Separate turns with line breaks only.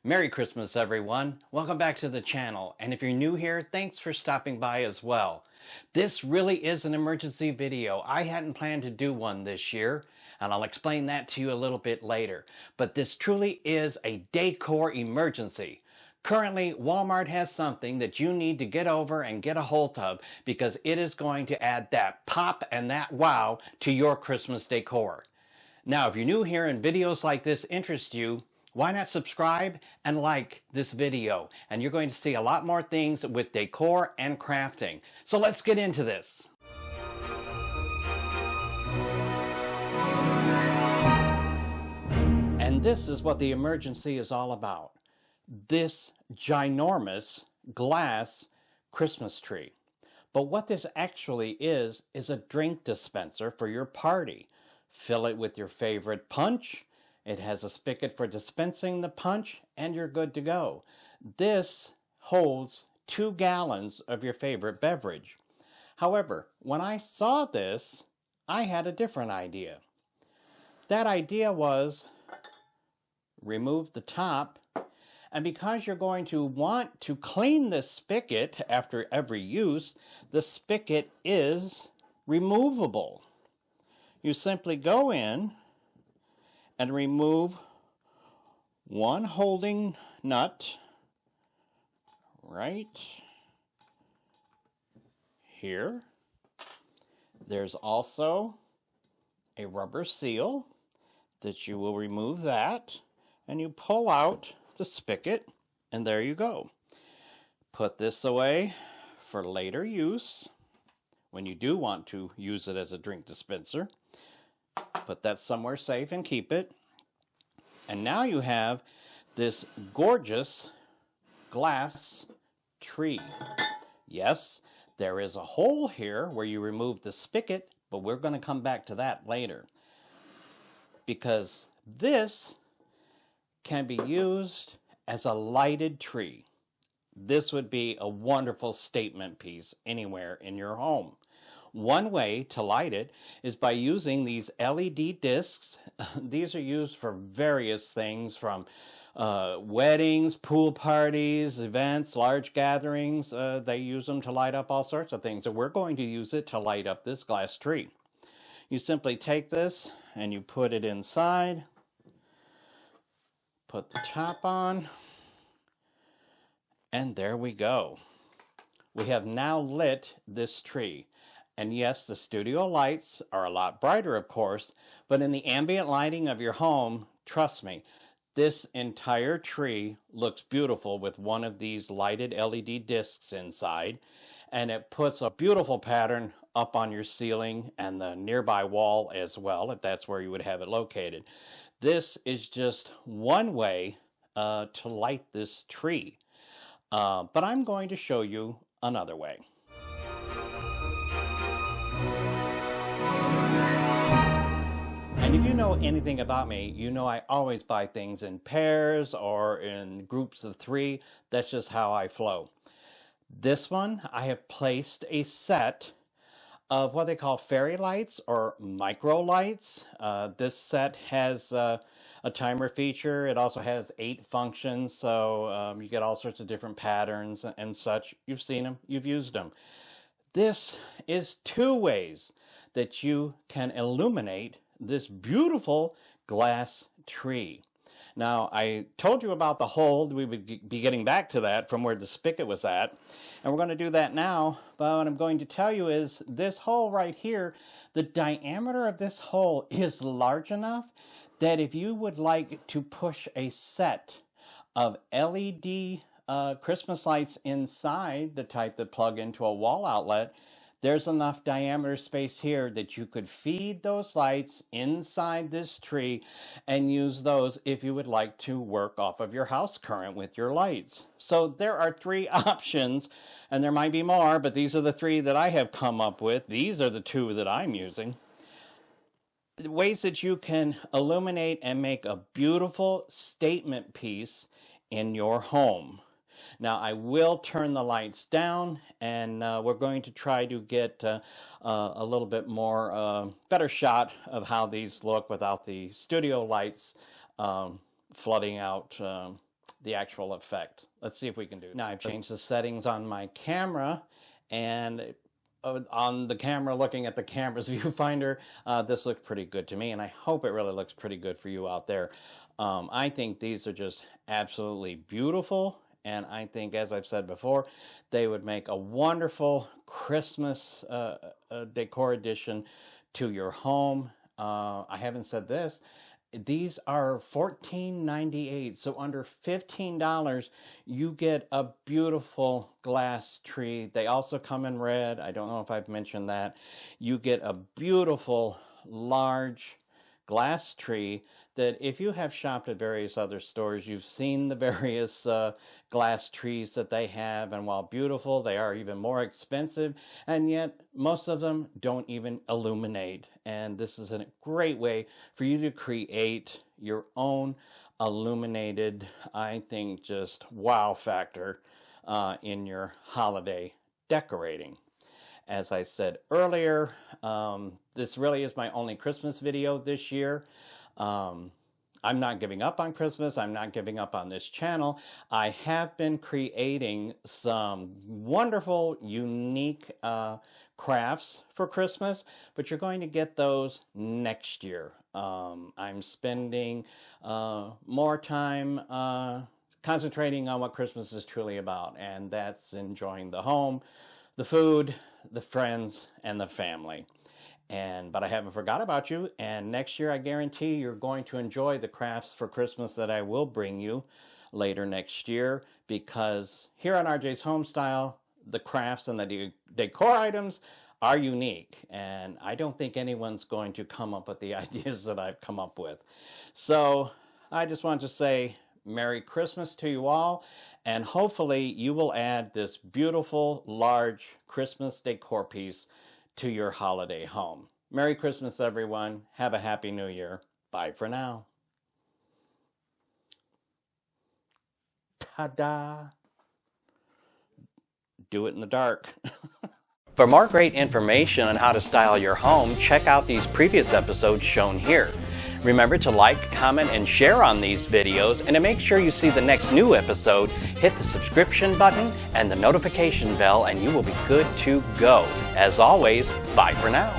Merry Christmas, everyone. Welcome back to the channel. And if you're new here, thanks for stopping by as well. This really is an emergency video. I hadn't planned to do one this year, and I'll explain that to you a little bit later. But this truly is a decor emergency. Currently, Walmart has something that you need to get over and get a hold of because it is going to add that pop and that wow to your Christmas decor. Now, if you're new here and videos like this interest you, why not subscribe and like this video? And you're going to see a lot more things with decor and crafting. So let's get into this. And this is what the emergency is all about. This ginormous glass Christmas tree. But what this actually is a drink dispenser for your party. Fill it with your favorite punch. It has a spigot for dispensing the punch, and you're good to go. This holds 2 gallons of your favorite beverage. However, when I saw this, I had a different idea. That idea was remove the top, and because you're going to want to clean this spigot after every use, the spigot is removable. You simply go in and remove one holding nut right here. There's also a rubber seal that you will remove that, and you pull out the spigot, and there you go. Put this away for later use when you do want to use it as a drink dispenser. Put that somewhere safe and keep it. And now you have this gorgeous glass tree. Yes, there is a hole here where you remove the spigot, but we're going to come back to that later. Because this can be used as a lighted tree. This would be a wonderful statement piece anywhere in your home. One way to light it is by using these LED discs. These are used for various things from weddings, pool parties, events, large gatherings. They use them to light up all sorts of things. And we're going to use it to light up this glass tree. You simply take this and you put it inside. Put the top on. And there we go. We have now lit this tree. And yes, the studio lights are a lot brighter, of course, but in the ambient lighting of your home, trust me, this entire tree looks beautiful with one of these lighted LED discs inside, and it puts a beautiful pattern up on your ceiling and the nearby wall as well, if that's where you would have it located. This is just one way to light this tree, but I'm going to show you another way. And if you know anything about me, you know I always buy things in pairs or in groups of 3. That's just how I flow. This one, I have placed a set of what they call fairy lights or micro lights. This set has a timer feature. It also has 8 functions, so you get all sorts of different patterns and such. You've seen them, you've used them. This is 2 ways that you can illuminate this beautiful glass tree. Now, I told you about the hole. We would be getting back to that from where the spigot was at. And we're going to do that now. But what I'm going to tell you is this hole right here, the diameter of this hole is large enough that if you would like to push a set of LED Christmas lights inside, the type that plug into a wall outlet, there's enough diameter space here that you could feed those lights inside this tree and use those if you would like to work off of your house current with your lights. So there are 3 options, and there might be more, but these are the 3 that I have come up with. These are the 2 that I'm using. The ways that you can illuminate and make a beautiful statement piece in your home. Now, I will turn the lights down, and we're going to try to get a little bit more better shot of how these look without the studio lights flooding out the actual effect. Let's see if we can do it. Now I've changed the settings on my camera, and on the camera, looking at the camera's viewfinder, this looks pretty good to me, and I hope it really looks pretty good for you out there. I think these are just absolutely beautiful, and I think, as I've said before, they would make a wonderful Christmas decor addition to your home. I haven't said this. These are $14.98, so under $15 you get a beautiful glass tree. They also come in red. I don't know if I've mentioned that. You get a beautiful large glass tree that, if you have shopped at various other stores, you've seen the various glass trees that they have, and while beautiful, they are even more expensive, and yet most of them don't even illuminate. And this is a great way for you to create your own illuminated, I think, just wow factor in your holiday decorating. As I said earlier, this really is my only Christmas video this year. I'm not giving up on Christmas. I'm not giving up on this channel. I have been creating some wonderful, unique crafts for Christmas, but you're going to get those next year. I'm spending more time concentrating on what Christmas is truly about, and that's enjoying the home, the food, the friends, and the family. But I haven't forgot about you, and next year I guarantee you're going to enjoy the crafts for Christmas that I will bring you later next year, because here on RJ's Homestyle, the crafts and the decor items are unique, and I don't think anyone's going to come up with the ideas that I've come up with. So I just want to say Merry Christmas to you all, and hopefully you will add this beautiful large Christmas decor piece to your holiday home. Merry Christmas, everyone. Have a Happy New Year. Bye for now. Ta-da! Do it in the dark. For more great information on how to style your home, check out these previous episodes shown here. Remember to like, comment, and share on these videos, and to make sure you see the next new episode, hit the subscription button and the notification bell, and you will be good to go. As always, bye for now.